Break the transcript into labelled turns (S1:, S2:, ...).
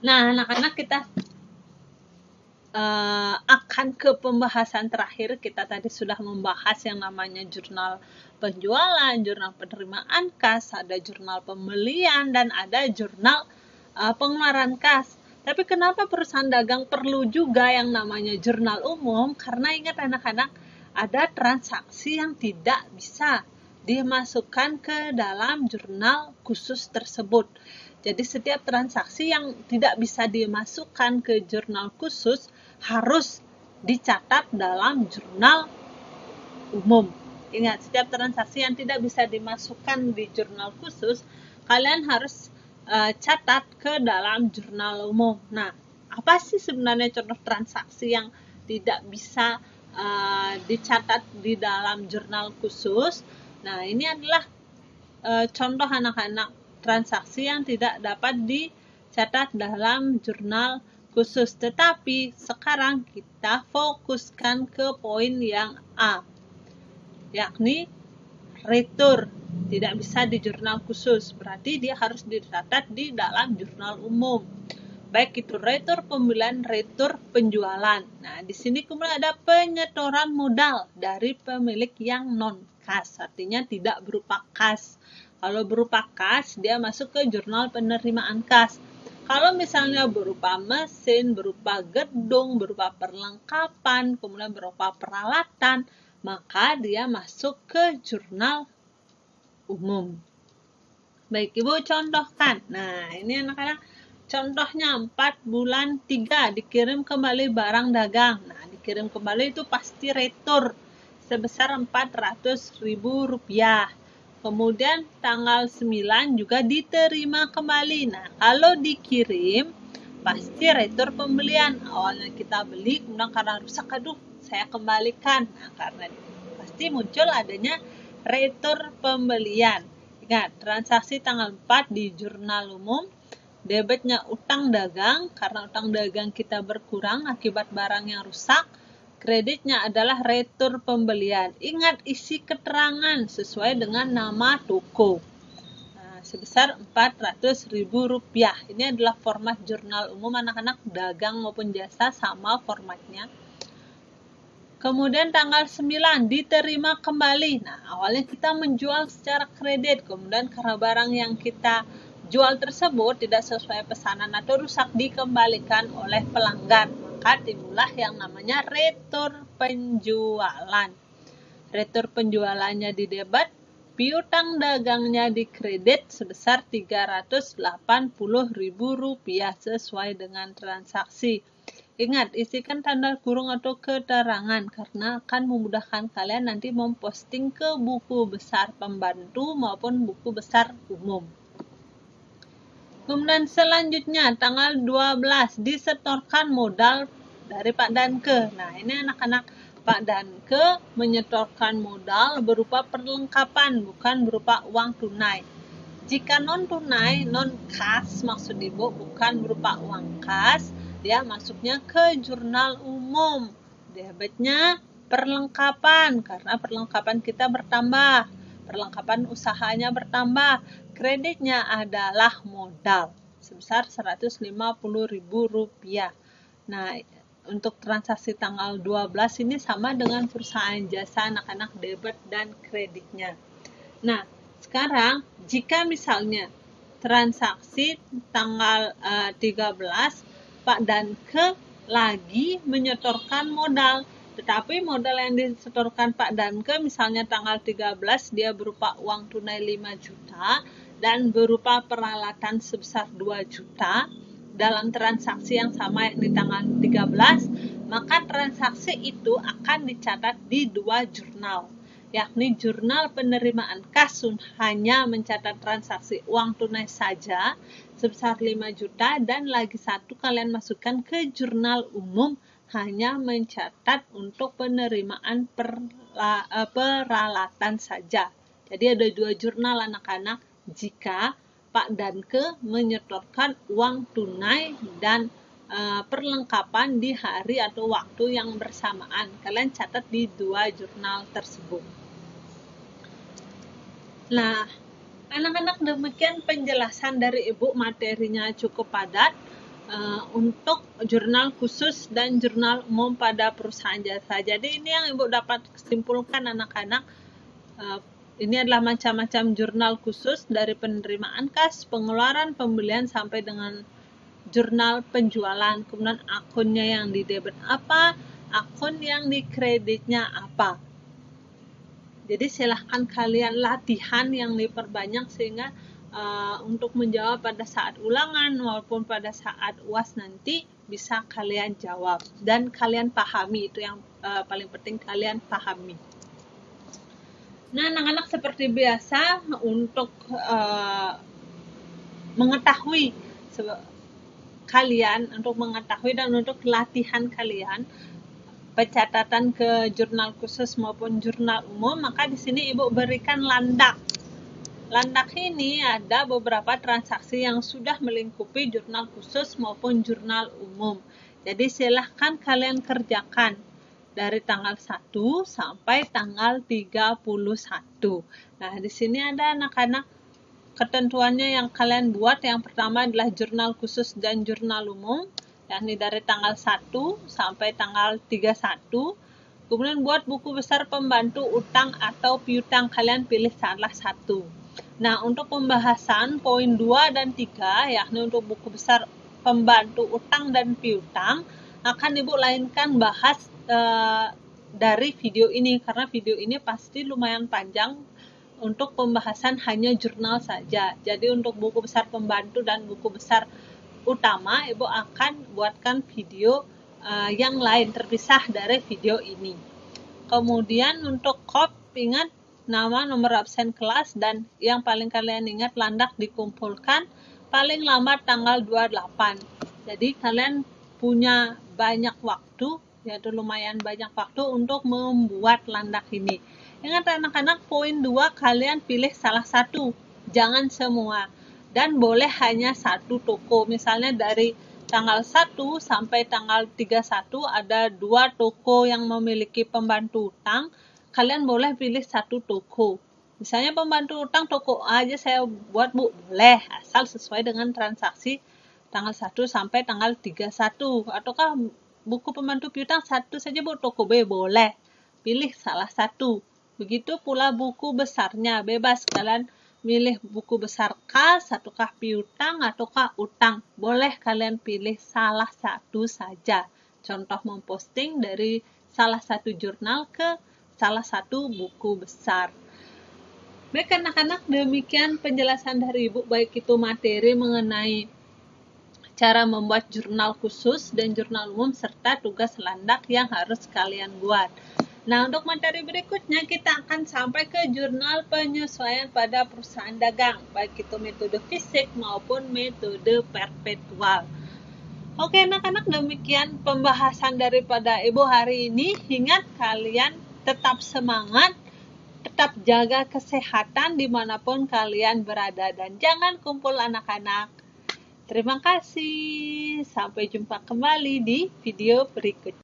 S1: Nah, anak-anak kita akan ke pembahasan terakhir. Kita tadi sudah membahas yang namanya jurnal penjualan, jurnal penerimaan kas, ada jurnal pembelian, dan ada jurnal pengeluaran kas. Tapi kenapa perusahaan dagang perlu juga yang namanya jurnal umum? Karena ingat anak-anak, ada transaksi yang tidak bisa dimasukkan ke dalam jurnal khusus tersebut. Jadi setiap transaksi yang tidak bisa dimasukkan ke jurnal khusus harus dicatat dalam jurnal umum. Ingat, setiap transaksi yang tidak bisa dimasukkan di jurnal khusus, kalian harus catat ke dalam jurnal umum. Nah, apa sih sebenarnya contoh transaksi yang tidak bisa dicatat di dalam jurnal khusus? Nah, ini adalah contoh anak-anak transaksi yang tidak dapat dicatat dalam jurnal khusus. Tetapi sekarang kita fokuskan ke poin yang A, yakni retur. Tidak bisa di jurnal khusus, berarti dia harus dicatat di dalam jurnal umum. Baik itu retur pembelian, retur penjualan. Nah, di sini kemudian ada penyetoran modal dari pemilik yang non-kas, artinya tidak berupa kas. Kalau berupa kas, dia masuk ke jurnal penerimaan kas. Kalau misalnya berupa mesin, berupa gedung, berupa perlengkapan, kemudian berupa peralatan, maka dia masuk ke jurnal umum. Baik, Ibu contohkan. Nah, ini anak-anak contohnya 4 bulan 3 dikirim kembali barang dagang. Nah, dikirim kembali itu pasti retur sebesar Rp400.000. Kemudian tanggal 9 juga diterima kembali. Nah, kalau dikirim pasti retur pembelian. Awalnya kita beli, kemudian karena rusak, aduh saya kembalikan. Nah, karena pasti muncul adanya retur pembelian. Ingat, transaksi tanggal 4 di jurnal umum, debitnya utang dagang, karena utang dagang kita berkurang akibat barang yang rusak. Kreditnya adalah retur pembelian. Ingat isi keterangan sesuai dengan nama toko. Nah, sebesar Rp400.000. Ini adalah format jurnal umum anak-anak, dagang maupun jasa sama formatnya. Kemudian tanggal 9 diterima kembali. Nah, awalnya kita menjual secara kredit, kemudian karena barang yang kita jual tersebut tidak sesuai pesanan atau rusak dikembalikan oleh pelanggan, maka timbullah yang namanya retur penjualan. Retur penjualannya di debit, piutang dagangnya di kredit sebesar Rp380.000 sesuai dengan transaksi. Ingat, isikan tanda kurung atau keterangan karena akan memudahkan kalian nanti memposting ke buku besar pembantu maupun buku besar umum. Kemudian selanjutnya tanggal 12 disetorkan modal dari Pak Danke. Nah, ini anak-anak, Pak Danke menyetorkan modal berupa perlengkapan, bukan berupa uang tunai. Jika non-tunai, non-kas maksud Ibu, bukan berupa uang kas, dia masuknya ke jurnal umum. Debitnya perlengkapan, karena perlengkapan kita bertambah. Perlengkapan usahanya bertambah. Kreditnya adalah modal sebesar Rp150.000. Nah, untuk transaksi tanggal 12 ini sama dengan perusahaan jasa anak-anak, debit dan kreditnya. Nah, sekarang jika misalnya transaksi tanggal 13 Pak Danke lagi menyetorkan modal, tetapi modal yang disetorkan Pak Danke misalnya tanggal 13 dia berupa uang tunai 5 juta dan berupa peralatan sebesar 2 juta dalam transaksi yang sama yakni tanggal 13, maka transaksi itu akan dicatat di 2 jurnal, yakni jurnal penerimaan kas hanya mencatat transaksi uang tunai saja sebesar 5 juta dan lagi satu kalian masukkan ke jurnal umum hanya mencatat untuk penerimaan peralatan saja. Jadi ada 2 jurnal anak-anak jika Pak Danke menyetorkan uang tunai dan perlengkapan di hari atau waktu yang bersamaan. Kalian catat di 2 jurnal tersebut. Nah, anak-anak, demikian penjelasan dari Ibu, materinya cukup padat. untuk jurnal khusus dan jurnal umum pada perusahaan jasa. Jadi ini yang Ibu dapat simpulkan anak-anak. Ini adalah macam-macam jurnal khusus dari penerimaan kas, pengeluaran, pembelian sampai dengan jurnal penjualan. Kemudian akunnya yang di debit apa, akun yang di kreditnya apa. Jadi silahkan kalian latihan yang diperbanyak sehingga untuk menjawab pada saat ulangan maupun pada saat UAS nanti bisa kalian jawab dan kalian pahami. Itu yang paling penting, kalian pahami. Nah, anak-anak seperti biasa untuk mengetahui kalian, untuk mengetahui dan untuk latihan kalian pencatatan ke jurnal khusus maupun jurnal umum, maka di sini Ibu berikan landak. Landak ini ada beberapa transaksi yang sudah melingkupi jurnal khusus maupun jurnal umum. Jadi silahkan kalian kerjakan dari tanggal 1 sampai tanggal 31. Nah, di sini ada anak-anak ketentuannya yang kalian buat. Yang pertama adalah jurnal khusus dan jurnal umum, yakni dari tanggal 1 sampai tanggal 31. Kemudian buat buku besar pembantu utang atau piutang, kalian pilih salah satu. Nah, untuk pembahasan poin 2 dan 3, yakni untuk buku besar pembantu utang dan piutang, akan Ibu lainkan bahas dari video ini, karena video ini pasti lumayan panjang untuk pembahasan hanya jurnal saja. Jadi untuk buku besar pembantu dan buku besar utama, Ibu akan buatkan video yang lain terpisah dari video ini. Kemudian untuk KOP, ingat nama, nomor absen kelas, dan yang paling kalian ingat landak dikumpulkan paling lambat tanggal 28. Jadi kalian punya banyak waktu, yaitu lumayan banyak waktu untuk membuat landak ini. Ingat anak-anak, poin 2 kalian pilih salah satu, jangan semua. Dan boleh hanya satu toko. Misalnya dari tanggal 1 sampai tanggal 31 ada 2 toko yang memiliki pembantu utang. Kalian boleh pilih satu toko. Misalnya pembantu utang toko A aja saya buat, Bu. Boleh, asal sesuai dengan transaksi tanggal 1 sampai tanggal 31. Ataukah buku pembantu piutang satu saja, Bu, toko B, boleh. Pilih salah satu. Begitu pula buku besarnya, bebas kalian milih buku besar kas, ataukah piutang, ataukah utang. Boleh kalian pilih salah satu saja. Contoh memposting dari salah satu jurnal ke salah satu buku besar. Baik anak-anak, demikian penjelasan dari Ibu, baik itu materi mengenai cara membuat jurnal khusus dan jurnal umum serta tugas landak yang harus kalian buat. Nah, untuk materi berikutnya kita akan sampai ke jurnal penyesuaian pada perusahaan dagang, baik itu metode fisik maupun metode perpetual. Oke anak-anak, demikian pembahasan daripada Ibu hari ini. Ingat, kalian tetap semangat, tetap jaga kesehatan dimanapun kalian berada, dan jangan kumpul anak-anak. Terima kasih, sampai jumpa kembali di video berikutnya.